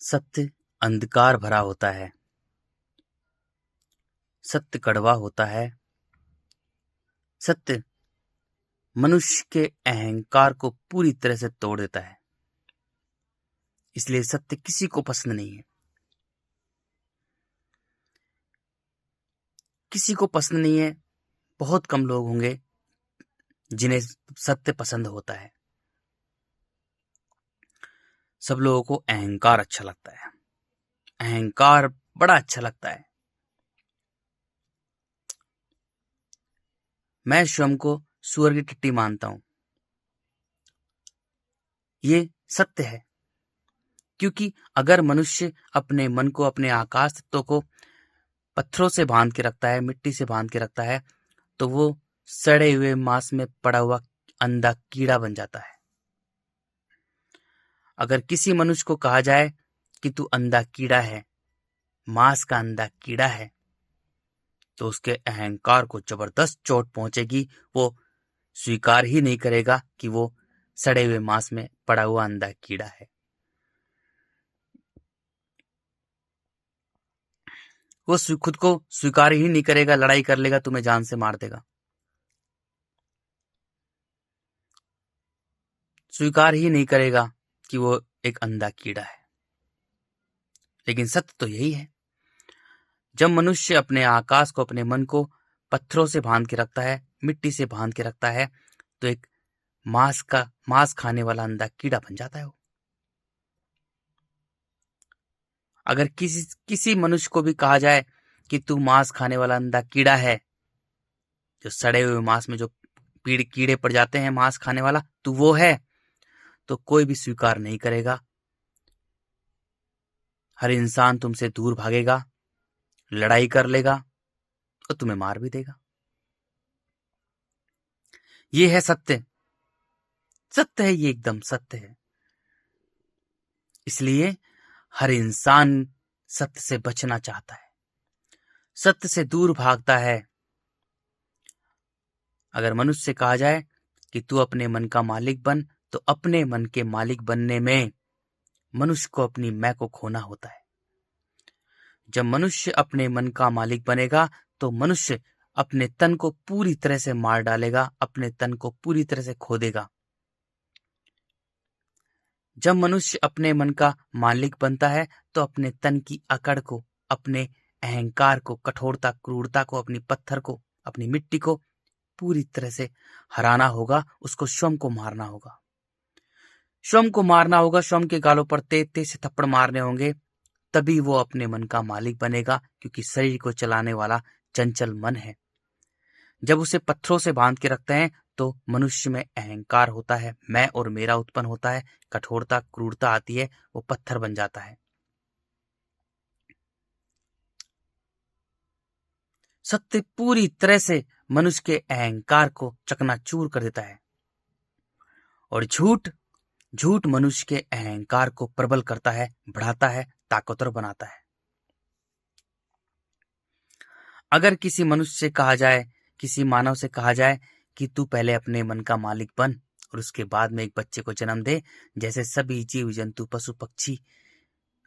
सत्य अंधकार भरा होता है। सत्य कड़वा होता है। सत्य मनुष्य के अहंकार को पूरी तरह से तोड़ देता है। इसलिए सत्य किसी को पसंद नहीं है। किसी को पसंद नहीं है। बहुत कम लोग होंगे जिन्हें सत्य पसंद होता है। सब लोगों को अहंकार अच्छा लगता है। अहंकार बड़ा अच्छा लगता है। मैं स्वयं को सुअर की टट्टी मानता हूं। ये सत्य है, क्योंकि अगर मनुष्य अपने मन को, अपने आकाश तत्व को पत्थरों से बांध के रखता है, मिट्टी से बांध के रखता है, तो वो सड़े हुए मांस में पड़ा हुआ अंधा कीड़ा बन जाता है। अगर किसी मनुष्य को कहा जाए कि तू अंधा कीड़ा है, मांस का अंधा कीड़ा है, तो उसके अहंकार को जबरदस्त चोट पहुंचेगी। वो स्वीकार ही नहीं करेगा कि वो सड़े हुए मांस में पड़ा हुआ अंधा कीड़ा है। वो खुद को स्वीकार ही नहीं करेगा, लड़ाई कर लेगा, तुम्हें जान से मार देगा। स्वीकार ही नहीं करेगा कि वो एक अंधा कीड़ा है। लेकिन सत्य तो यही है। जब मनुष्य अपने आकाश को, अपने मन को पत्थरों से बांध के रखता है, मिट्टी से बांध के रखता है, तो एक मांस खाने वाला अंधा कीड़ा बन जाता है वो। अगर किसी मनुष्य को भी कहा जाए कि तू मांस खाने वाला अंधा कीड़ा है, जो सड़े हुए मांस में जो कीड़े पड़ जाते हैं, मांस खाने वाला तू वो है, तो कोई भी स्वीकार नहीं करेगा। हर इंसान तुमसे दूर भागेगा, लड़ाई कर लेगा और तुम्हें मार भी देगा। ये है सत्य। सत्य है, ये एकदम सत्य है। इसलिए हर इंसान सत्य से बचना चाहता है, सत्य से दूर भागता है। अगर मनुष्य से कहा जाए कि तू अपने मन का मालिक बन, तो अपने मन के मालिक बनने में मनुष्य को अपनी मैं को खोना होता है। जब मनुष्य अपने मन का मालिक बनेगा, तो मनुष्य अपने तन को पूरी तरह से मार डालेगा, अपने तन को पूरी तरह से खो देगा। जब मनुष्य अपने मन का मालिक बनता है, तो अपने तन की अकड़ को, अपने अहंकार को, कठोरता, क्रूरता को, अपनी पत्थर को, अपनी मिट्टी को पूरी तरह से हराना होगा। उसको स्वयं को मारना होगा। स्वयं को मारना होगा। स्वयं के गालों पर तेज तेज से थप्पड़ मारने होंगे, तभी वो अपने मन का मालिक बनेगा। क्योंकि शरीर को चलाने वाला चंचल मन है। जब उसे पत्थरों से बांध के रखते हैं, तो मनुष्य में अहंकार होता है, मैं और मेरा उत्पन्न होता है, कठोरता, क्रूरता आती है, वो पत्थर बन जाता है। सत्य पूरी तरह से मनुष्य के अहंकार को चकनाचूर कर देता है। और झूठ मनुष्य के अहंकार को प्रबल करता है, बढ़ाता है, ताकतवर बनाता है। अगर किसी मनुष्य से कहा जाए, किसी मानव से कहा जाए कि तू पहले अपने मन का मालिक बन और उसके बाद में एक बच्चे को जन्म दे, जैसे सभी जीव जंतु, पशु पक्षी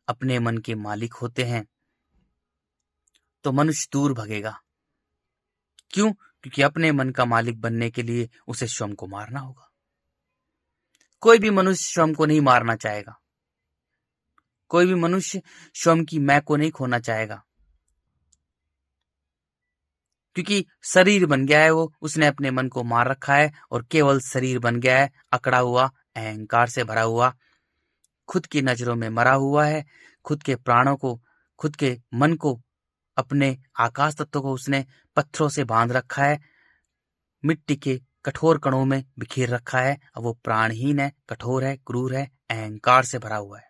अपने मन के मालिक होते हैं, तो मनुष्य दूर भगेगा। क्यों? क्योंकि अपने मन का मालिक बनने के लिए उसे स्वयं को मारना होगा। कोई भी मनुष्य स्वयं को नहीं मारना चाहेगा। कोई भी मनुष्य स्वयं की मैं को नहीं खोना चाहेगा, क्योंकि शरीर बन गया है वो, उसने अपने मन को मार रखा है और केवल शरीर बन गया है, अकड़ा हुआ, अहंकार से भरा हुआ, खुद की नजरों में मरा हुआ है। खुद के प्राणों को, खुद के मन को, अपने आकाश तत्व को उसने पत्थरों से बांध रखा है, मिट्टी के कठोर कणों में बिखेर रखा है। अब वो प्राणहीन है, कठोर है, क्रूर है, अहंकार से भरा हुआ है।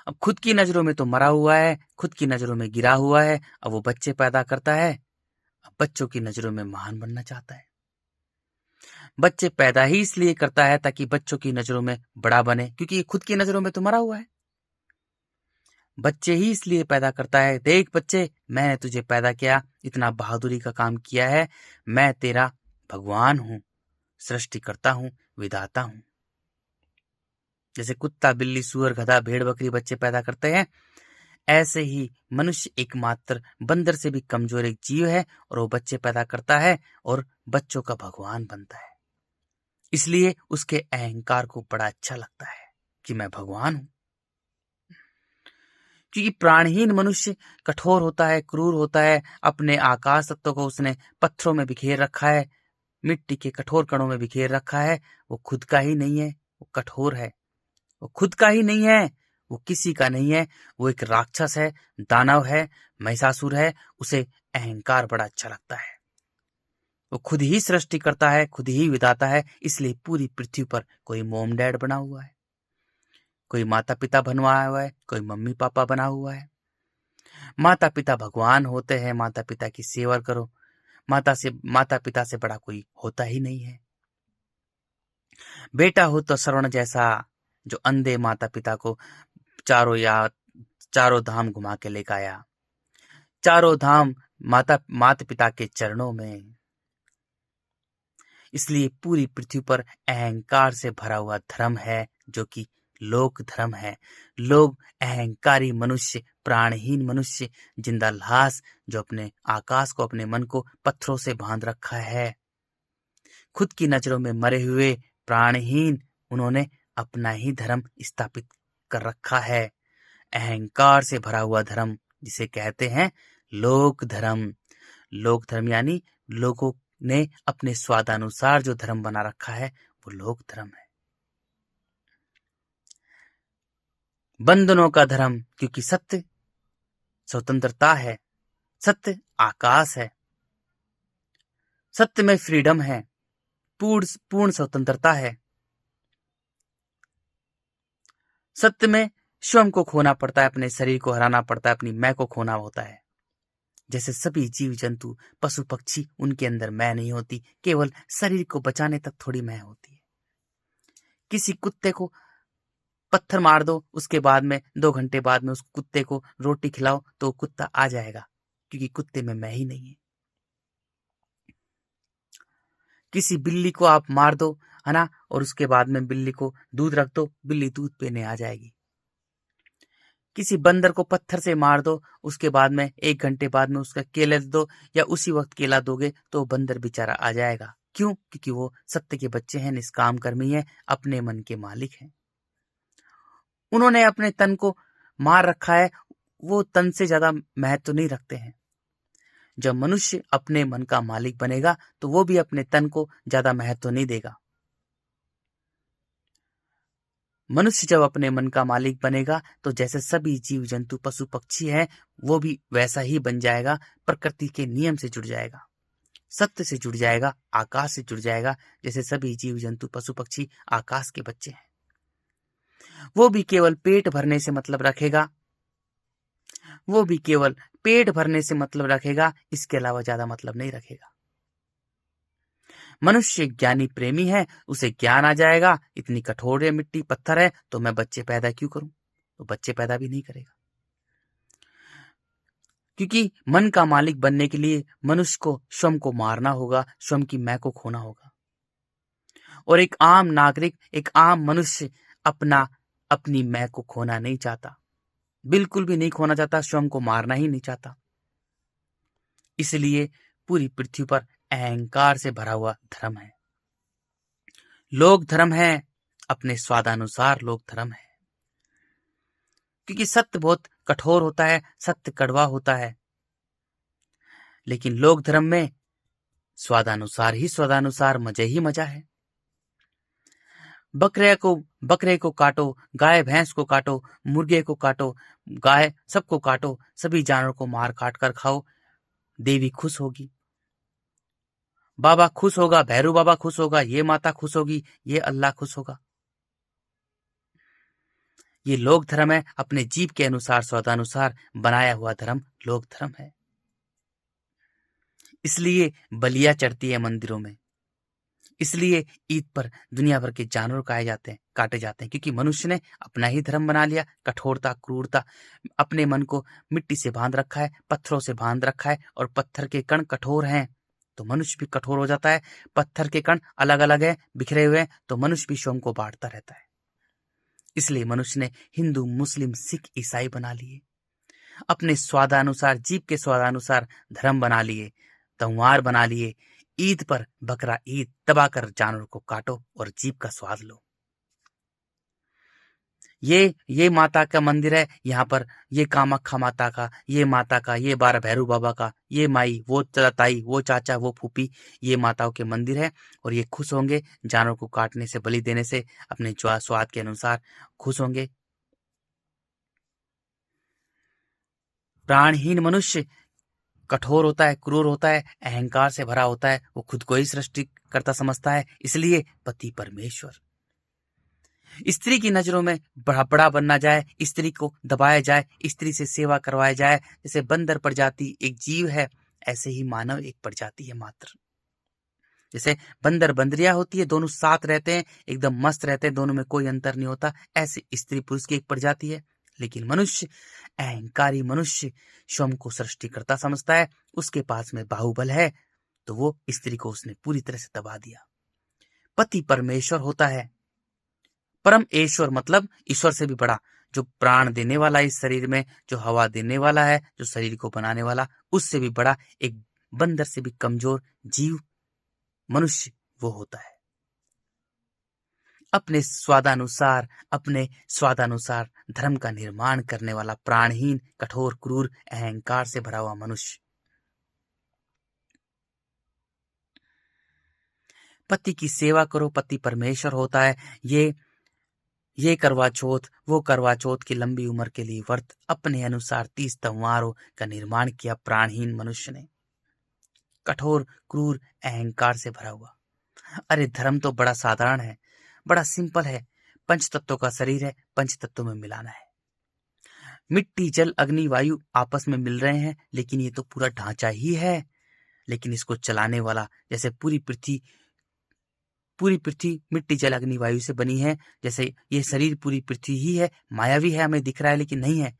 अब खुद की नजरों में तो मरा हुआ है, खुद की नजरों में गिरा हुआ है। अब वो बच्चे पैदा करता है। अब बच्चों की नजरों में महान बनना चाहता है। बच्चे पैदा ही इसलिए करता है ताकि बच्चों की नजरों में बड़ा बने, क्योंकि खुद की नजरों में तो मरा हुआ है। बच्चे ही इसलिए पैदा करता है, देख बच्चे, मैंने तुझे पैदा किया, इतना बहादुरी का काम किया है, मैं तेरा भगवान हूं, सृष्टि करता हूं, विधाता हूं। जैसे कुत्ता, बिल्ली, सूअर, गधा, भेड़, बकरी बच्चे पैदा करते हैं, ऐसे ही मनुष्य एकमात्र बंदर से भी कमजोर एक जीव है और वो बच्चे पैदा करता है और बच्चों का भगवान बनता है। इसलिए उसके अहंकार को बड़ा अच्छा लगता है कि मैं भगवान हूं। क्योंकि प्राणहीन मनुष्य कठोर होता है, क्रूर होता है, अपने आकाश तत्व को उसने पत्थरों में बिखेर रखा है, मिट्टी के कठोर कणों में बिखेर रखा है। वो खुद का ही नहीं है, वो कठोर है। वो खुद का ही नहीं है, वो किसी का नहीं है। वो एक राक्षस है, दानव है, महिषासुर है। उसे अहंकार बड़ा अच्छा लगता है। वो खुद ही सृष्टि करता है, खुद ही विधाता है। इसलिए पूरी पृथ्वी पर कोई मॉम डैड बना हुआ है, कोई माता पिता बनवाया हुआ है, कोई मम्मी पापा बना हुआ है। माता पिता भगवान होते हैं। माता पिता की सेवा करो। माता पिता से बड़ा कोई होता ही नहीं है। बेटा हो तो श्रवण जैसा, जो अंधे माता पिता को चारों धाम घुमा के लेकर आया। चारों धाम माता पिता के चरणों में। इसलिए पूरी पृथ्वी पर अहंकार से भरा हुआ धर्म है, जो कि लोक धर्म है। लोग अहंकारी मनुष्य, प्राणहीन मनुष्य, जिंदा लाश, जो अपने आकाश को, अपने मन को पत्थरों से बांध रखा है। खुद की नजरों में मरे हुए प्राणहीन, उन्होंने अपना ही धर्म स्थापित कर रखा है। अहंकार से भरा हुआ धर्म, जिसे कहते हैं लोक धर्म। लोक धर्म यानी लोगों ने अपने स्वादानुसार जो धर्म बना रखा है, वो लोक धर्म है। बंधनों का धर्म, क्योंकि सत्य स्वतंत्रता है, सत्य आकाश है, सत्य में फ्रीडम है, पूर्ण स्वतंत्रता है। सत्य में स्वयं को खोना पड़ता है, अपने शरीर को हराना पड़ता है, अपनी मैं को खोना होता है। जैसे सभी जीव जंतु, पशु पक्षी, उनके अंदर मैं नहीं होती, केवल शरीर को बचाने तक थोड़ी मैं होती है। किसी कुत्ते को पत्थर मार दो, उसके बाद में 2 घंटे बाद में उस कुत्ते को रोटी खिलाओ तो कुत्ता आ जाएगा, क्योंकि कुत्ते में मैं ही नहीं है। किसी बिल्ली को आप मार दो, है ना, और उसके बाद में बिल्ली को दूध रख दो, बिल्ली दूध पीने आ जाएगी। किसी बंदर को पत्थर से मार दो, उसके बाद में 1 घंटे बाद में उसका केला दो, या उसी वक्त केला दोगे तो बंदर बेचारा आ जाएगा। क्यों? क्योंकि वो सत्य के बच्चे हैं, निष्काम कर्मी हैं, अपने मन के मालिक हैं। उन्होंने अपने तन को मार रखा है, वो तन से ज्यादा महत्व नहीं रखते हैं। जब मनुष्य अपने मन का मालिक बनेगा तो वो भी अपने तन को ज्यादा महत्व नहीं देगा। मनुष्य जब अपने मन का मालिक बनेगा तो जैसे सभी जीव जंतु पशु पक्षी हैं, वो भी वैसा ही बन जाएगा। प्रकृति के नियम से जुड़ जाएगा, सत्य से जुड़ जाएगा, आकाश से जुड़ जाएगा। जैसे सभी जीव जंतु पशु पक्षी आकाश के बच्चे हैं। वो भी केवल पेट भरने से मतलब रखेगा, वो भी केवल पेट भरने से मतलब रखेगा, इसके अलावा ज्यादा मतलब नहीं रखेगा। मनुष्य ज्ञानी प्रेमी है, उसे ज्ञान आ जाएगा, इतनी कठोर है मिट्टी पत्थर है तो मैं बच्चे पैदा क्यों करूं, तो बच्चे पैदा भी नहीं करेगा। क्योंकि मन का मालिक बनने के लिए मनुष्य को स्वयं को मारना होगा, स्वयं की मैं को खोना होगा। और एक आम नागरिक, एक आम मनुष्य अपनी मैं को खोना नहीं चाहता, बिल्कुल भी नहीं खोना चाहता, स्वयं को मारना ही नहीं चाहता। इसलिए पूरी पृथ्वी पर अहंकार से भरा हुआ धर्म है, लोक धर्म है, अपने स्वादानुसार लोक धर्म है। क्योंकि सत्य बहुत कठोर होता है, सत्य कड़वा होता है, लेकिन लोक धर्म में स्वादानुसार ही स्वादानुसार, मजे ही मजा है। बकरे को काटो, गाय भैंस को काटो, मुर्गे को काटो, गाय सबको काटो, सभी जानवरों को मार काट कर खाओ, देवी खुश होगी, बाबा खुश होगा, भैरू बाबा खुश होगा, ये माता खुश होगी, ये अल्लाह खुश होगा। ये लोक धर्म है, अपने जीव के अनुसार स्वादानुसार बनाया हुआ धर्म लोक धर्म है। इसलिए बलियां चढ़ती है मंदिरों में, इसलिए ईद पर दुनिया भर के जानवर काटे जाते हैं, क्योंकि मनुष्य ने अपना ही धर्म बना लिया। कठोरता, क्रूरता, अपने मन को मिट्टी से बांध रखा है, पत्थरों से बांध रखा है, और पत्थर के कण कठोर हैं तो मनुष्य भी कठोर हो जाता है। पत्थर के कण अलग अलग है, बिखरे हुए हैं, तो मनुष्य भी स्वयं को बांटता रहता है। इसलिए मनुष्य ने हिंदू, मुस्लिम, सिख, ईसाई बना लिए, अपने स्वादानुसार, जीव के स्वादानुसार धर्म बना लिए, त्योहार बना लिए। ईद पर बकरा ईद दबाकर जानवर को काटो और जीव का स्वाद लो। ये माता का मंदिर है, यहाँ पर ये कामाख्या माता का, ये माता का, ये बारह भैरू बाबा का, ये माई, वो ताई, वो चाचा, वो फूफी, ये माताओं के मंदिर है। और ये खुश होंगे जानवर को काटने से, बलि देने से, अपने स्वाद के अनुसार खुश होंगे। प्राणहीन मनुष्य कठोर होता है, क्रूर होता है, अहंकार से भरा होता है, वो खुद को ही सृष्टिकर्ता समझता है। इसलिए पति परमेश्वर। स्त्री की नजरों में बड़ा बनना जाए, स्त्री को दबाया जाए, स्त्री से सेवा करवाया जाए। जैसे बंदर प्रजाति एक जीव है, ऐसे ही मानव एक प्रजाति है मात्र। जैसे बंदर बंदरिया होती है, दोनों साथ रहते हैं, एकदम मस्त रहते हैं, दोनों में कोई अंतर नहीं होता, ऐसे स्त्री पुरुष की एक प्रजाति है। लेकिन मनुष्य, अहंकारी मनुष्य स्वयं को सृष्टिकर्ता समझता है, उसके पास में बाहुबल है, तो वो स्त्री को उसने पूरी तरह से दबा दिया। पति परमेश्वर होता है, परम ईश्वर मतलब ईश्वर से भी बड़ा, जो प्राण देने वाला इस शरीर में, जो हवा देने वाला है, जो शरीर को बनाने वाला, उससे भी बड़ा, एक बंदर से भी कमजोर जीव मनुष्य वो होता है। अपने स्वादानुसार धर्म का निर्माण करने वाला प्राणहीन, कठोर, क्रूर, अहंकार से भरा हुआ मनुष्य। पति की सेवा करो, पति परमेश्वर होता है। ये करवा चौथ, वो करवा चौथ की लंबी उम्र के लिए व्रत अपने अनुसार 30 त्योहारों का निर्माण किया प्राणहीन मनुष्य ने, कठोर, क्रूर, अहंकार से भरा हुआ। अरे धर्म तो बड़ा साधारण है, बड़ा सिंपल है। पंच तत्वों का शरीर है, पंच तत्वों में मिलाना है। मिट्टी, जल, अग्नि, वायु आपस में मिल रहे हैं, लेकिन ये तो पूरा ढांचा ही है। लेकिन इसको चलाने वाला, जैसे पूरी पृथ्वी मिट्टी, जल, अग्नि, वायु से बनी है, जैसे ये शरीर पूरी पृथ्वी ही है, मायावी है, हमें दिख रहा है लेकिन नहीं है।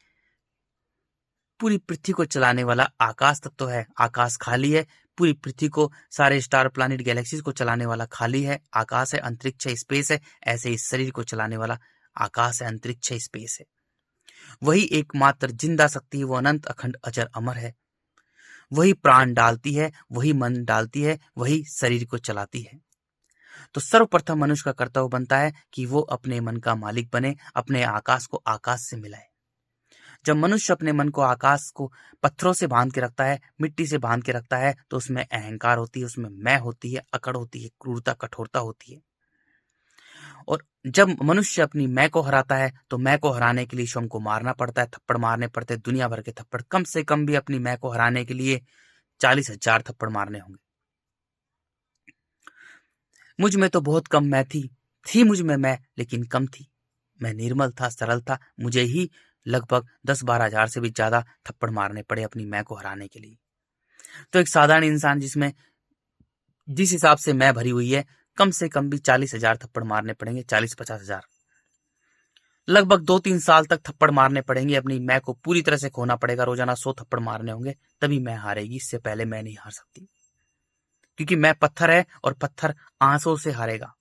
पूरी पृथ्वी को चलाने वाला आकाश तत्व है, आकाश खाली है। पूरी पृथ्वी को, सारे स्टार, प्लैनेट, गैलेक्सीज को चलाने वाला खाली है, आकाश है, अंतरिक्ष है, स्पेस है। ऐसे इस शरीर को चलाने वाला आकाश है, अंतरिक्ष है, स्पेस है। वही एकमात्र जिंदा शक्ति है, वो अनंत, अखंड, अजर, अमर है। वही प्राण डालती है, वही मन डालती है, वही शरीर को चलाती है। तो सर्वप्रथम मनुष्य का कर्तव्य बनता है कि वो अपने मन का मालिक बने, अपने आकाश को आकाश से मिलाए। जब मनुष्य अपने मन को, आकाश को पत्थरों से बांध के रखता है, मिट्टी से बांध के रखता है, तो उसमें अहंकार होती है, उसमें मैं होती है, अकड़ होती है, क्रूरता, कठोरता होती है। और जब मनुष्य अपनी मैं को हराता है, तो मैं को हराने के लिए स्वयं को मारना पड़ता है, थप्पड़ मारने पड़ते हैं, दुनिया भर के थप्पड़। कम से कम भी अपनी मैं को हराने के लिए 40,000 थप्पड़ मारने होंगे। मुझ में तो बहुत कम मैं थी मुझ में मैं, लेकिन कम थी। मैं निर्मल था, सरल था, मुझे ही लगभग 10-12 हजार से भी ज्यादा थप्पड़ मारने पड़े अपनी मैं को हराने के लिए। तो एक साधारण इंसान जिसमें जिस हिसाब से मैं भरी हुई है, कम से कम भी 40,000 थप्पड़ मारने पड़ेंगे, 40-50 हजार। लगभग 2-3 साल तक थप्पड़ मारने पड़ेंगे, अपनी मैं को पूरी तरह से खोना पड़ेगा, रोजाना 100 थप्पड़ मारने होंगे, तभी मैं हारेगी। इससे पहले मैं नहीं हार सकती, क्योंकि मैं पत्थर है और पत्थर आंसू से हारेगा।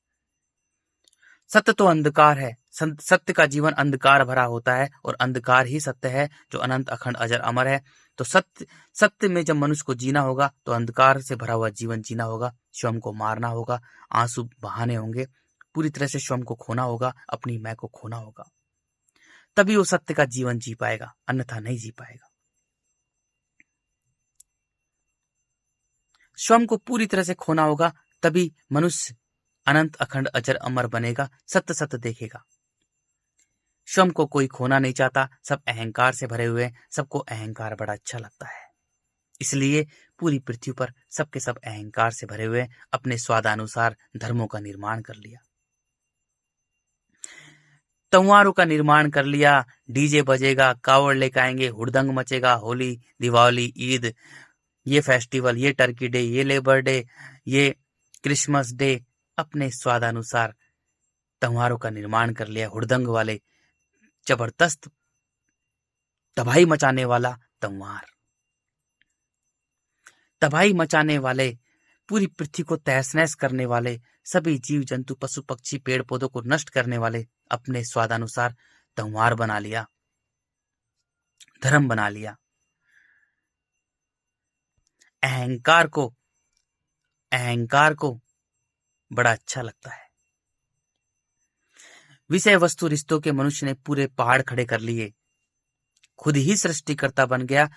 सत्य तो अंधकार है, सत्य का जीवन अंधकार भरा होता है, और अंधकार ही सत्य है जो अनंत, अखंड, अजर, अमर है। तो सत्य में जब मनुष्य को जीना होगा, तो अंधकार से भरा हुआ जीवन जीना होगा, स्वयं को मारना होगा, आंसू बहाने होंगे, पूरी तरह से स्वयं को खोना होगा, अपनी मैं को खोना होगा, तभी वो सत्य का जीवन जी पाएगा, अन्यथा नहीं जी पाएगा। स्वयं को पूरी तरह से खोना होगा, तभी मनुष्य अनंत, अखंड, अजर, अमर बनेगा, सत्य सत्य देखेगा। स्वयं को कोई खोना नहीं चाहता, सब अहंकार से भरे हुए, सबको अहंकार बड़ा अच्छा लगता है। इसलिए पूरी पृथ्वी पर सबके सब अहंकार से भरे हुए, अपने स्वादानुसार धर्मों का निर्माण कर लिया, त्योहारों का निर्माण कर लिया। डीजे बजेगा, कावड़ लेकर आएंगे, हुड़दंग मचेगा, होली, दिवाली, ईद, ये फेस्टिवल, ये टर्की डे, ये लेबर डे, ये क्रिसमस डे, अपने स्वादानुसार त्योहारों का निर्माण कर लिया। हुड़दंग वाले, जबरदस्त तबाही मचाने वाला त्योहार, तबाही मचाने वाले पूरी पृथ्वी को तहस नहस करने वाले, सभी जीव जंतु पशु पक्षी पेड़ पौधों को नष्ट करने वाले अपने स्वादानुसार त्योहार बना लिया, धर्म बना लिया। अहंकार को अहंकार को बड़ा अच्छा लगता है। विषय वस्तु रिश्तों के मनुष्य ने पूरे पहाड़ खड़े कर लिए, खुद ही सृष्टिकर्ता बन गया,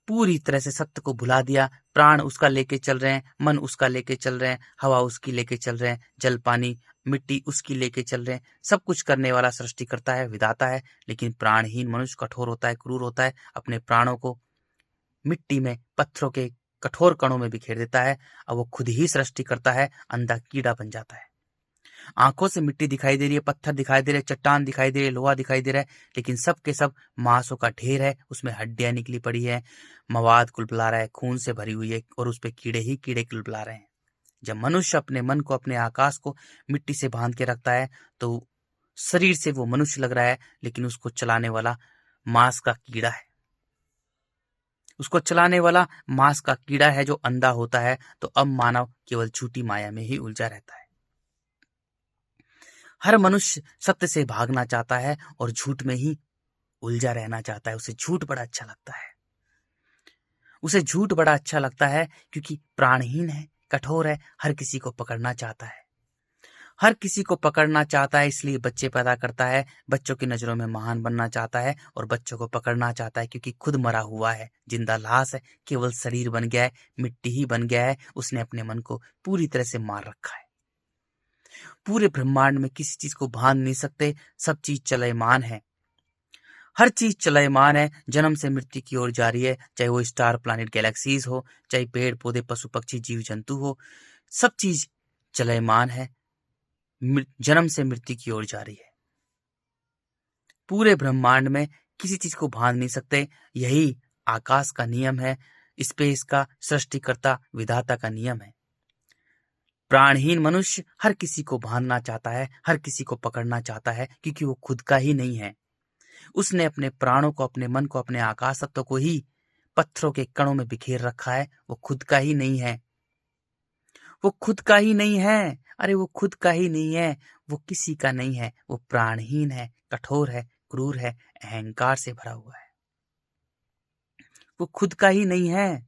पूरी तरह से सत्य को भुला दिया। प्राण उसका लेके चल रहे हैं, मन उसका लेके चल रहे हैं, हवा उसकी लेके चल रहे हैं, जल पानी मिट्टी उसकी लेके चल रहे हैं। सब कुछ करने वाला सृष्टिकर्ता है, विधाता है। लेकिन प्राणहीन मनुष्य कठोर होता है, क्रूर होता है, अपने प्राणों को मिट्टी में, पत्थरों के कठोर कणों में बिखेर देता है। अब वो खुद ही सृष्टि करता है, अंधा कीड़ा बन जाता है। आंखों से मिट्टी दिखाई दे रही है, पत्थर दिखाई दे रहे, चट्टान दिखाई दे रही है, लोहा दिखाई दे रहा है, लेकिन सब के सब मांसों का ढेर है, उसमें हड्डियां निकली पड़ी है, मवाद कुलबुला रहा है, खून से भरी हुई है, और उस पे कीड़े ही कीड़े कुलबुला रहे हैं। जब मनुष्य अपने मन को, अपने आकाश को मिट्टी से बांध के रखता है तो शरीर से वो मनुष्य लग रहा है, लेकिन उसको चलाने वाला मांस का कीड़ा है। उसको चलाने वाला मांस का कीड़ा है जो अंधा होता है। तो अब मानव केवल झूठी माया में ही उलझा रहता है। हर मनुष्य सत्य से भागना चाहता है और झूठ में ही उलझा रहना चाहता है। उसे झूठ बड़ा अच्छा लगता है। उसे झूठ बड़ा अच्छा लगता है क्योंकि प्राणहीन है, कठोर है, हर किसी को पकड़ना चाहता है। हर किसी को पकड़ना चाहता है, इसलिए बच्चे पैदा करता है, बच्चों की नजरों में महान बनना चाहता है और बच्चों को पकड़ना चाहता है क्योंकि खुद मरा हुआ है, जिंदा लाश है, केवल शरीर बन गया है, मिट्टी ही बन गया है। उसने अपने मन को पूरी तरह से मार रखा है। पूरे ब्रह्मांड में किसी चीज को बांध नहीं सकते, सब चीज चलयमान है, हर चीज चलयमान है, जन्म से मृत्यु की ओर जारी है। चाहे वो स्टार प्लैनेट गैलेक्सीज हो, चाहे पेड़ पौधे पशु पक्षी जीव जंतु हो, सब चीज चलयमान है, जन्म से मृत्यु की ओर जारी है। पूरे ब्रह्मांड में किसी चीज को बांध नहीं सकते। यही आकाश का नियम है, स्पेस का, सृष्टिकर्ता विधाता का नियम है। प्राणहीन मनुष्य हर किसी को बांधना चाहता है, हर किसी को पकड़ना चाहता है क्योंकि वो खुद का ही नहीं है। उसने अपने प्राणों को, अपने मन को, अपने आकाश तत्व को ही पत्थरों के कणों में बिखेर रखा है। वो खुद का ही नहीं है। वो खुद का ही नहीं है। अरे वो खुद का ही नहीं है, वो किसी का नहीं है। वो प्राणहीन है, कठोर है, क्रूर है, अहंकार से भरा हुआ है। वो खुद का ही नहीं है।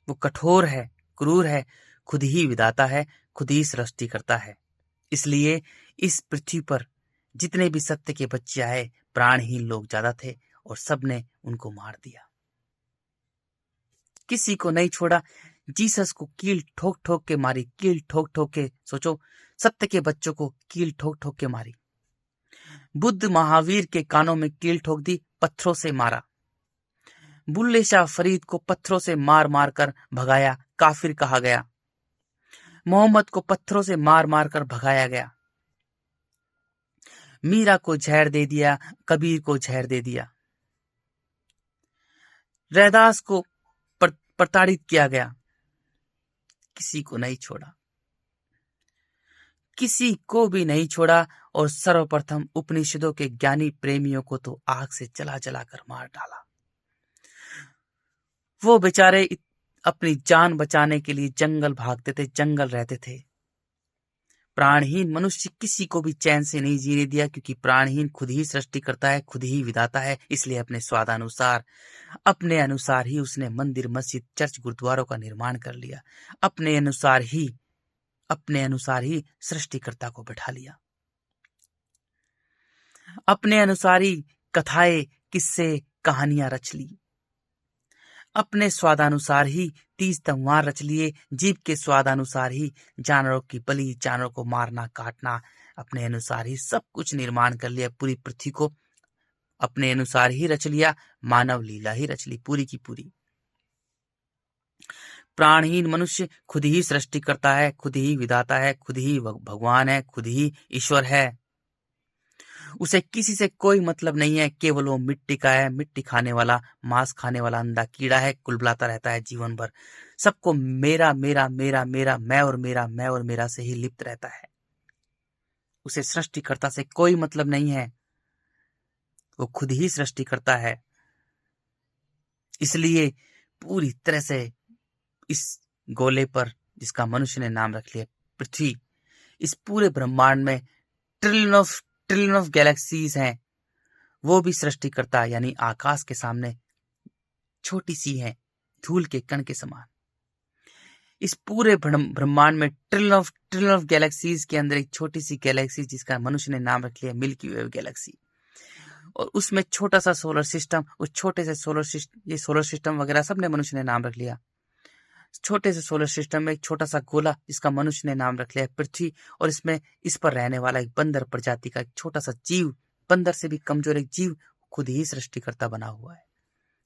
वो कठोर है, क्रूर है, खुद ही विधाता है, खुद ही सृष्टि करता है। इसलिए इस पृथ्वी पर जितने भी सत्य के बच्चे आए, प्राणहीन लोग ज्यादा थे और सबने उनको मार दिया, किसी को नहीं छोड़ा। जीसस को कील ठोक ठोक के मारी, कील ठोक ठोक के, सोचो, सत्य के बच्चों को कील ठोक ठोक के मारी। बुद्ध महावीर के कानों में कील ठोक दी, पत्थरों से मारा। बुल्ले शाह फरीद को पत्थरों से मार मार कर भगाया, काफिर कहा गया। मोहम्मद को पत्थरों से मार मार कर भगाया गया। मीरा को जहर दे दिया, कबीर को जहर दे दिया। रैदास को प्रताड़ित किया गया, किसी को नहीं छोड़ा, किसी को भी नहीं छोड़ा। और सर्वप्रथम उपनिषदों के ज्ञानी प्रेमियों को तो आग से जला जला कर मार डाला। वो बेचारे अपनी जान बचाने के लिए जंगल भागते थे, जंगल रहते थे। प्राणहीन मनुष्य किसी को भी चैन से नहीं जीने दिया क्योंकि प्राणहीन खुद ही सृष्टि करता है, खुद ही विधाता है। इसलिए अपने स्वादानुसार, अपने अनुसार ही उसने मंदिर, मस्जिद, चर्च, गुरुद्वारों का निर्माण कर लिया। अपने अनुसार ही सृष्टिकर्ता को बैठा लिया। अपने अनुसार ही कथाएं, किस्से, कहानियां रच ली। अपने स्वादानुसार ही 30 त्योहार रच लिए। जीव के स्वादानुसार ही जानवरों की बलि, जानवरों को मारना, काटना, अपने अनुसार ही सब कुछ निर्माण कर लिया। पूरी पृथ्वी को अपने अनुसार ही रच लिया। मानव लीला ही रच ली पूरी की पूरी। प्राणहीन मनुष्य खुद ही सृष्टि करता है, खुद ही विधाता है, खुद ही भगवान है, खुद ही ईश्वर है। उसे किसी से कोई मतलब नहीं है, केवल वो मिट्टी का है, मिट्टी खाने वाला, मांस खाने वाला अंधा कीड़ा है, कुलबुलाता रहता है जीवन भर। सबको मेरा मेरा मेरा मेरा, मैं और मेरा, मैं और मेरा से ही लिप्त रहता है। उसे सृष्टिकर्ता से कोई मतलब नहीं है, वो खुद ही सृष्टि करता है। इसलिए पूरी तरह से इस गोले पर जिसका मनुष्य ने नाम रख लिया पृथ्वी, इस पूरे ब्रह्मांड में ट्रिलियन ऑफ गैलेक्सीज हैं, वो भी सृष्टिकर्ता यानी आकाश के सामने छोटी सी है, धूल के कण के समान। इस पूरे ब्रह्मांड में ट्रिलियन ऑफ गैलेक्सीज के अंदर एक छोटी सी गैलेक्सी जिसका मनुष्य ने नाम रख लिया मिल्की वे गैलेक्सी, और उसमें छोटा सा सोलर सिस्टम, उस छोटे से सोलर सिस्टम वगैरह सब ने मनुष्य ने नाम रख लिया। छोटे से सोलर सिस्टम में एक छोटा सा गोला जिसका मनुष्य ने नाम रख लिया पृथ्वी, और इसमें इस पर रहने वाला एक बंदर प्रजाति का एक छोटा सा जीव, बंदर से भी कमजोर एक जीव खुद ही सृष्टिकर्ता बना हुआ है।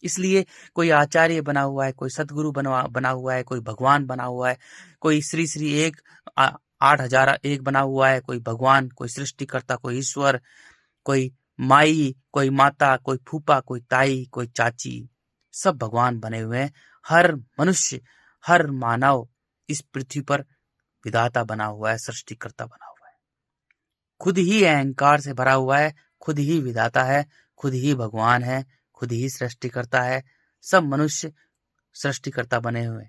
इसलिए कोई आचार्य बना हुआ है, कोई सदगुरु बना हुआ है, कोई भगवान बना हुआ है, कोई श्री श्री 8,001 बना हुआ है, कोई भगवान, कोई सृष्टिकर्ता, कोई ईश्वर, कोई माई, कोई माता, कोई फूफा, कोई ताई, कोई चाची, सब भगवान बने हुए हैं। हर मनुष्य, हर मानव इस पृथ्वी पर विधाता बना हुआ है, सृष्टिकर्ता बना हुआ है, खुद ही अहंकार से भरा हुआ है, खुद ही विधाता है, खुद ही भगवान है, खुद ही सृष्टिकर्ता है। सब मनुष्य सृष्टिकर्ता बने हुए।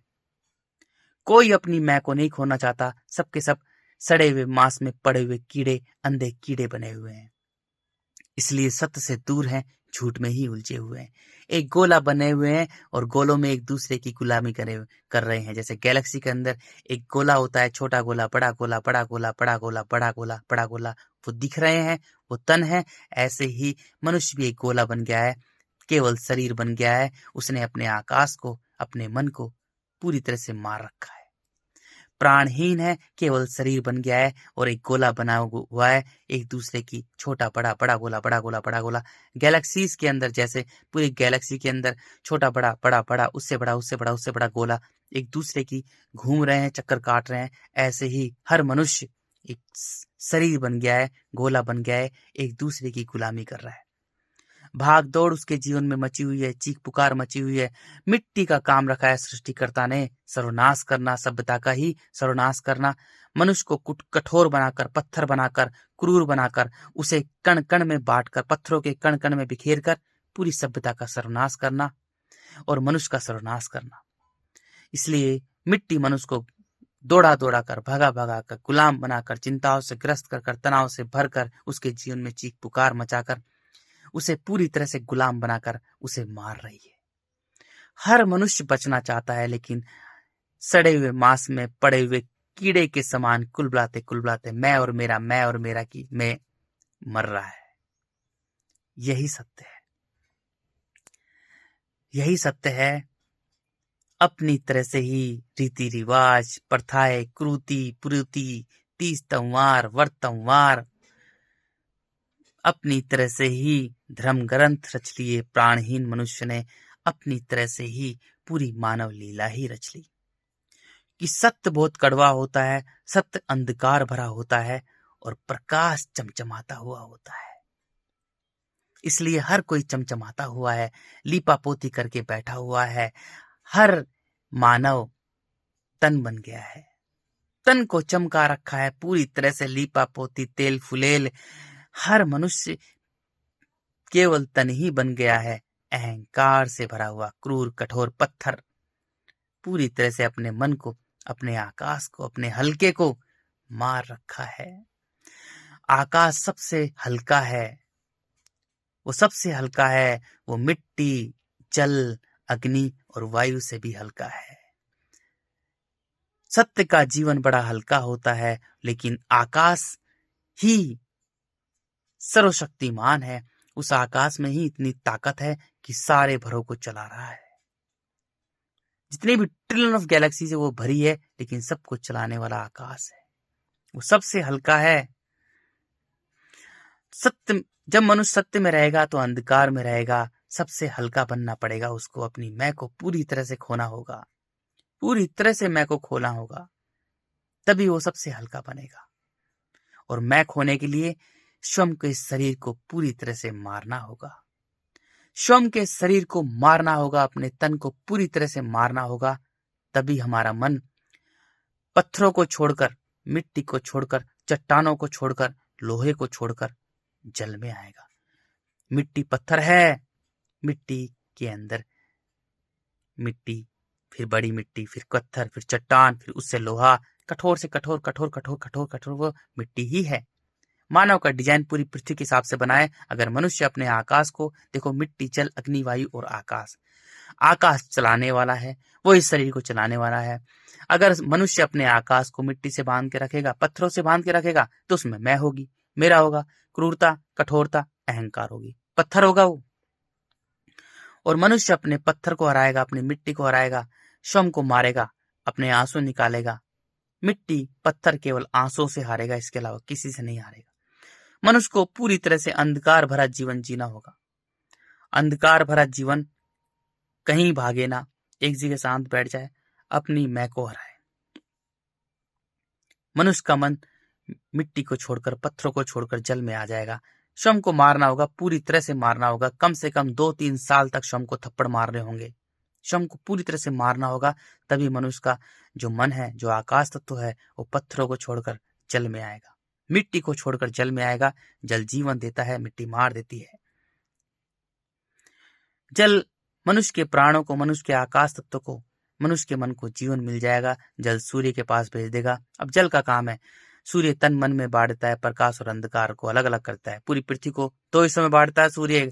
कोई अपनी मैं को नहीं खोना चाहता, सबके सब सड़े हुए मांस में पड़े हुए कीड़े, अंधे कीड़े बने हुए हैं। इसलिए सत्य से दूर हैं, झूठ में ही उलझे हुए हैं, एक गोला बने हुए हैं और गोलों में एक दूसरे की गुलामी कर रहे हैं। जैसे गैलेक्सी के अंदर एक गोला होता है, छोटा गोला, बड़ा गोला, बड़ा गोला, बड़ा गोला, बड़ा गोला, बड़ा गोला, वो दिख रहे हैं, वो तन है। ऐसे ही मनुष्य भी एक गोला बन गया है, केवल शरीर बन गया है। उसने अपने आकाश को, अपने मन को पूरी तरह से मार रखा है, प्राणहीन है, केवल शरीर बन गया है और एक गोला बना हुआ है, एक दूसरे की छोटा बड़ा, बड़ा गोला, बड़ा गोला, बड़ा गोला। गैलेक्सीज के अंदर जैसे पूरी गैलेक्सी के अंदर छोटा बड़ा, बड़ा बड़ा, उससे बड़ा, उससे बड़ा, उससे बड़ा गोला एक दूसरे की घूम रहे हैं, चक्कर काट रहे हैं। ऐसे ही हर मनुष्य एक शरीर बन गया है, गोला बन गया है, एक दूसरे की गुलामी कर रहा है। भाग दौड़ उसके जीवन में मची हुई है, चीख पुकार मची हुई है। मिट्टी का काम रखा है सृष्टिकर्ता ने, सर्वनाश करना, सभ्यता का ही सर्वनाश करना, मनुष्य को कठोर बनाकर, पत्थर बनाकर, क्रूर बनाकर, उसे कण कण में बांटकर, पत्थरों के कण कण में बिखेर कर पूरी सभ्यता का सर्वनाश करना और मनुष्य का सर्वनाश करना। इसलिए मिट्टी मनुष्य को दौड़ा दौड़ा कर, भगा भगा कर, गुलाम बनाकर, चिंताओं से ग्रस्त कर, तनाव से भरकर, उसके जीवन में चीख पुकार मचाकर उसे पूरी तरह से गुलाम बनाकर उसे मार रही है। हर मनुष्य बचना चाहता है, लेकिन सड़े हुए मांस में पड़े हुए कीड़े के समान कुलबुलाते मैं और मेरा की मैं मर रहा है। यही सत्य है, यही सत्य है। अपनी तरह से ही रीति रिवाज, प्रथाएं, कुरीति, तीज त्योहार, व्रत त्योहार, अपनी तरह से ही धर्म ग्रंथ रच लिए प्राणहीन मनुष्य ने। अपनी तरह से ही पूरी मानव लीला ही रच ली कि सत्य बहुत कड़वा होता है, सत्य अंधकार भरा होता है और प्रकाश चमचमाता हुआ होता है। इसलिए हर कोई चमचमाता हुआ है, लीपा पोती करके बैठा हुआ है। हर मानव तन बन गया है, तन को चमका रखा है पूरी तरह से, लीपा पोती, तेल फुलेल। हर मनुष्य केवल तन ही बन गया है, अहंकार से भरा हुआ क्रूर कठोर पत्थर पूरी तरह से अपने मन को, अपने आकाश को, अपने हल्के को मार रखा है। आकाश सबसे हल्का है, वो सबसे हल्का है, वो मिट्टी, जल, अग्नि और वायु से भी हल्का है। सत्य का जीवन बड़ा हल्का होता है, लेकिन आकाश ही सर्वशक्तिमान है। उस आकाश में ही इतनी ताकत है कि सारे भरों को चला रहा है। जितनी भी ट्रिलियन ऑफ गैलेक्सी से वो भरी है, लेकिन सबको चलाने वाला आकाश है, वो सबसे हल्का है। सत्य, जब मनुष्य सत्य में रहेगा तो अंधकार में रहेगा। सबसे हल्का बनना पड़ेगा उसको, अपनी मैं को पूरी तरह से खोना होगा, पूरी तरह से मैं को खोना होगा, तभी वो सबसे हल्का बनेगा। और मैं खोने के लिए स्वयं के शरीर को पूरी तरह से मारना होगा, स्वयं के शरीर को मारना होगा, अपने तन को पूरी तरह से मारना होगा। तभी हमारा मन पत्थरों को छोड़कर, मिट्टी को छोड़कर, चट्टानों को छोड़कर, लोहे को छोड़कर जल में आएगा। मिट्टी पत्थर है, मिट्टी के अंदर मिट्टी फिर बड़ी मिट्टी, फिर पत्थर, फिर चट्टान, फिर उससे लोहा, कठोर से कठोर, कठोर कठोर कठोर कठोर, वो मिट्टी ही है। मानव का डिजाइन पूरी पृथ्वी के हिसाब से बना है। अगर मनुष्य अपने आकाश को देखो, मिट्टी, जल, अग्नि, वायु और आकाश, आकाश चलाने वाला है, वो इस शरीर को चलाने वाला है। अगर मनुष्य अपने आकाश को मिट्टी से बांध के रखेगा, पत्थरों से बांध के रखेगा, तो उसमें मैं होगी, मेरा होगा, क्रूरता, कठोरता, अहंकार होगी, पत्थर होगा वो। और मनुष्य अपने पत्थर को हराएगा, अपनी मिट्टी को हराएगा, श्रम को मारेगा, अपने आंसू निकालेगा। मिट्टी, पत्थर केवल आंसू से हारेगा, इसके अलावा किसी से नहीं हारेगा। मनुष्य को पूरी तरह से अंधकार भरा जीवन जीना होगा। अंधकार भरा जीवन, कहीं भागे ना, एक जगह शांत बैठ जाए, अपनी मैं को हराए। मनुष्य का मन मिट्टी को छोड़कर, पत्थरों को छोड़कर जल में आ जाएगा। श्रम को मारना होगा, पूरी तरह से मारना होगा। कम से कम 2-3 साल तक श्रम को थप्पड़ मारने होंगे। श्रम को पूरी तरह से मारना होगा, तभी मनुष्य का जो मन है, जो आकाश तत्व है, वो पत्थरों को छोड़कर जल में आएगा, मिट्टी को छोड़कर जल में आएगा। जल जीवन देता है, मिट्टी मार देती है। जल मनुष्य के प्राणों को, मनुष्य के आकाश तत्व को, मनुष्य के मन को जीवन मिल जाएगा। जल सूर्य के पास भेज देगा। अब जल का काम है, सूर्य तन मन में बांटता है, प्रकाश और अंधकार को अलग अलग करता है। पूरी पृथ्वी को 2 हिस्सों में बांटता है सूर्य।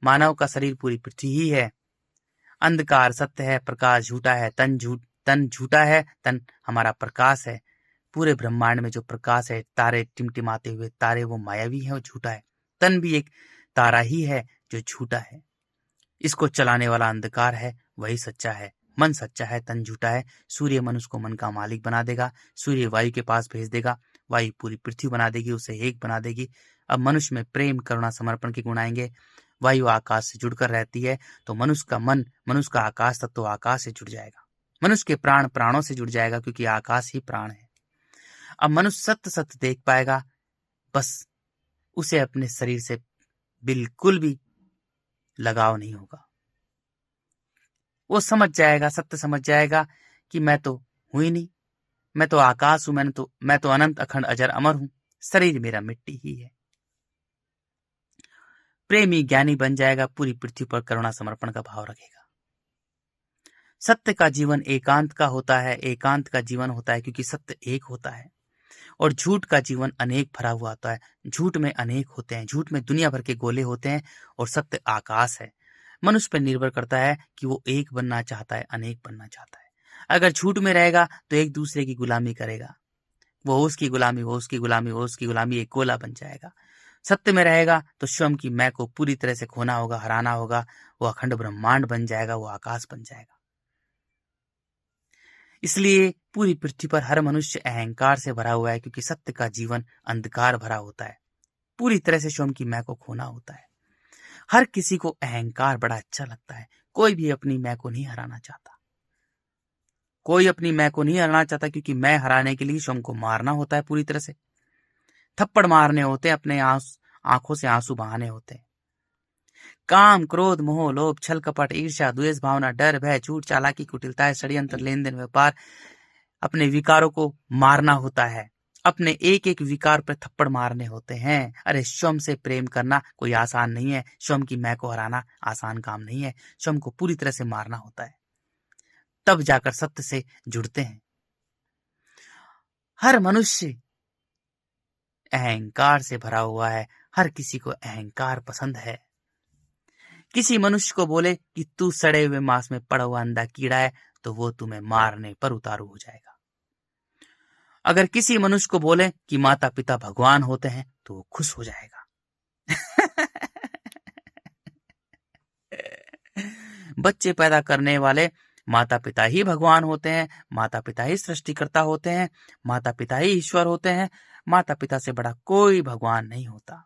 मानव का शरीर पूरी पृथ्वी ही है। अंधकार सत्य है, प्रकाश झूठा है। तन झूठा है, तन हमारा प्रकाश है। पूरे ब्रह्मांड में जो प्रकाश है, तारे टिमटिमाते हुए तारे, वो मायावी है, वो झूठा है। तन भी एक तारा ही है जो झूठा है। इसको चलाने वाला अंधकार है, वही सच्चा है। मन सच्चा है, तन झूठा है। सूर्य मनुष्य को मन का मालिक बना देगा। सूर्य वायु के पास भेज देगा, वायु पूरी पृथ्वी बना देगी, उसे एक बना देगी। अब मनुष्य में प्रेम, करुणा, समर्पण के गुण आएंगे। वायु आकाश से जुड़कर रहती है, तो मनुष्य का मन, मनुष्य का आकाश तत्व आकाश से जुड़ जाएगा। मनुष्य के प्राण प्राणों से जुड़ जाएगा, क्योंकि आकाश ही प्राण है। अब मनुष्य सत्य सत्य देख पाएगा, बस उसे अपने शरीर से बिल्कुल भी लगाव नहीं होगा। वो समझ जाएगा, सत्य समझ जाएगा कि मैं तो हूं ही नहीं, मैं तो आकाश हूं, मैं तो अनंत अखंड अजर अमर हूं, शरीर मेरा मिट्टी ही है। प्रेमी ज्ञानी बन जाएगा, पूरी पृथ्वी पर करुणा समर्पण का भाव रखेगा। सत्य का जीवन एकांत का होता है, एकांत का जीवन होता है, क्योंकि सत्य एक होता है। और झूठ का जीवन अनेक भरा हुआ होता है। झूठ में अनेक होते हैं, झूठ में दुनिया भर के गोले होते हैं, और सत्य आकाश है। मनुष्य पर निर्भर करता है कि वो एक बनना चाहता है, अनेक बनना चाहता है। अगर झूठ में रहेगा तो एक दूसरे की गुलामी करेगा, वो उसकी गुलामी, वो उसकी गुलामी, वो उसकी गुलामी, एक गोला बन जाएगा। सत्य में रहेगा तो स्वयं की मैं को पूरी तरह से खोना होगा, हराना होगा। वो अखंड ब्रह्मांड बन जाएगा, वो आकाश बन जाएगा। इसलिए पूरी पृथ्वी पर हर मनुष्य अहंकार से भरा हुआ है, क्योंकि सत्य का जीवन अंधकार भरा होता है। पूरी तरह से स्वयं की मैं को खोना होता है। हर किसी को अहंकार बड़ा अच्छा लगता है। कोई भी अपनी मैं को नहीं हराना चाहता, कोई अपनी मैं को नहीं हराना चाहता, क्योंकि मैं हराने के लिए स्वयं को मारना होता है, पूरी तरह से थप्पड़ मारने होते हैं, अपने आंखों से आंसू बहाने होते हैं। काम, क्रोध, मोह, लोभ, छल, कपट, ईर्ष्या, द्वेष भावना, डर, भय, झूठ, चालाकी, कुटिलता, षड्यंत्र, लेन देन, व्यापार, अपने विकारों को मारना होता है। अपने एक एक विकार पर थप्पड़ मारने होते हैं। अरे स्वयं से प्रेम करना कोई आसान नहीं है, स्वयं की मैं को हराना आसान काम नहीं है। स्वयं को पूरी तरह से मारना होता है, तब जाकर सत्य से जुड़ते हैं। हर मनुष्य अहंकार से भरा हुआ है, हर किसी को अहंकार पसंद है। किसी मनुष्य को बोले कि तू सड़े हुए मांस में पड़ा हुआ अंधा कीड़ा है, तो वो तुम्हें मारने पर उतारू हो जाएगा। अगर किसी मनुष्य को बोले कि माता पिता भगवान होते हैं, तो वो खुश हो जाएगा। बच्चे पैदा करने वाले माता पिता ही भगवान होते हैं, माता पिता ही सृष्टिकर्ता होते हैं, माता पिता ही ईश्वर होते हैं। माता पिता से बड़ा कोई भगवान नहीं होता।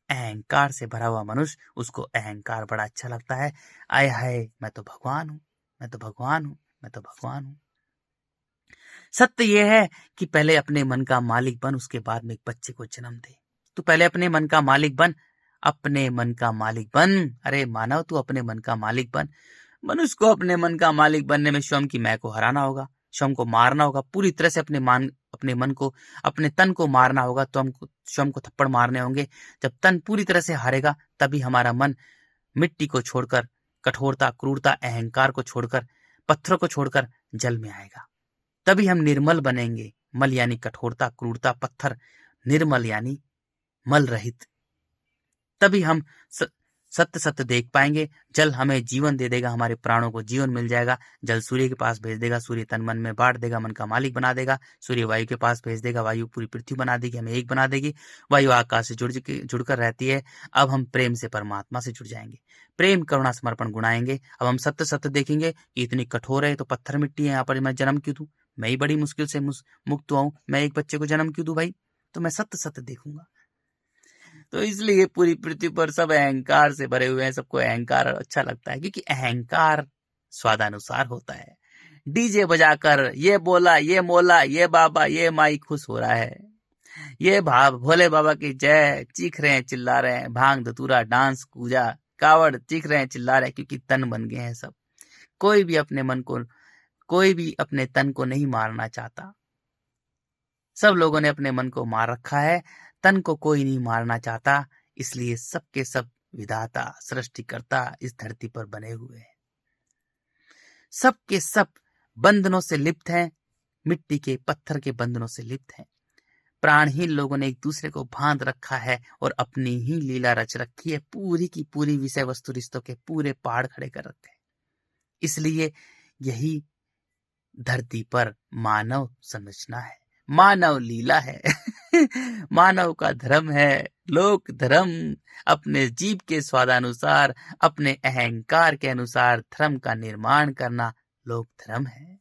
अहंकार से भरा हुआ मनुष्य, उसको अहंकार बड़ा अच्छा लगता है। आय हाय, मैं तो भगवान हूं, मैं तो भगवान हूं, मैं तो भगवान हूं। सत्य यह है कि पहले अपने मन का मालिक बन, उसके बाद में एक बच्चे को जन्म दे। तू पहले अपने मन का मालिक बन, अपने मन का मालिक बन। अरे मानव, तू अपने मन का मालिक बन। मनुष्य को अपने मन का मालिक बनने में स्वयं की मैं को हराना होगा, स्वयं को मारना होगा, पूरी तरह से अपने मन को, अपने तन को मारना होगा। तो हमको स्वयं को थप्पड़ मारने होंगे। जब तन पूरी तरह से हारेगा, तभी हमारा मन मिट्टी को छोड़कर, कठोरता, क्रूरता, अहंकार को छोड़कर पत्थरों को छोड़कर जल में आएगा। तभी हम निर्मल बनेंगे। मल यानी कठोरता, क्रूरता, पत्थर, निर्मल यानी मल रहित। तभी हम सत्य सत्य देख पाएंगे। जल हमें जीवन दे देगा, हमारे प्राणों को जीवन मिल जाएगा। जल सूर्य के पास भेज देगा, सूर्य तन मन में बांट देगा, मन का मालिक बना देगा। सूर्य वायु के पास भेज देगा, वायु पूरी पृथ्वी बना देगी, हमें एक बना देगी। वायु आकाश से जुड़कर रहती है। अब हम प्रेम से परमात्मा से जुड़ जाएंगे। प्रेम करुणा समर्पण गुणाएंगे। अब हम सत्य सत्य देखेंगे कि इतनी कठोर है तो पत्थर मिट्टी है, यहाँ पर मैं जन्म क्यों दूं? मैं ही बड़ी मुश्किल से मुक्त हुआ हूं, मैं एक बच्चे को जन्म क्यों दूं भाई? तो मैं सत्य सत्य देखूंगा। तो इसलिए पूरी पृथ्वी पर सब अहंकार से भरे हुए हैं। सबको अहंकार अच्छा लगता है, क्योंकि अहंकार स्वादानुसार होता है। डीजे बजाकर ये बोला, ये मोला, ये बाबा, ये माई खुश हो रहा है, ये भाव भोले बाबा की जय, चीख रहे हैं, चिल्ला रहे हैं। भांग धतूरा, डांस, पूजा, कावड़, चीख रहे हैं, चिल्ला रहे हैं, क्योंकि तन बन गए हैं सब। कोई भी अपने तन को नहीं मारना चाहता। सब लोगों ने अपने मन को मार रखा है, तन को कोई नहीं मारना चाहता। इसलिए सबके सब विधाता, सृष्टिकर्ता इस धरती पर बने हुए हैं। सबके सब बंधनों से लिप्त हैं, मिट्टी के, पत्थर के बंधनों से लिप्त हैं। प्राणहीन लोगों ने एक दूसरे को बांध रखा है और अपनी ही लीला रच रखी है। पूरी की पूरी विषय वस्तु रिश्तों के पूरे पहाड़ खड़े कर रखे हैं। इसलिए यही धरती पर मानव संरचना है, मानव लीला है। मानव का धर्म है लोक धर्म। अपने जीव के स्वादानुसार, अपने अहंकार के अनुसार धर्म का निर्माण करना लोक धर्म है।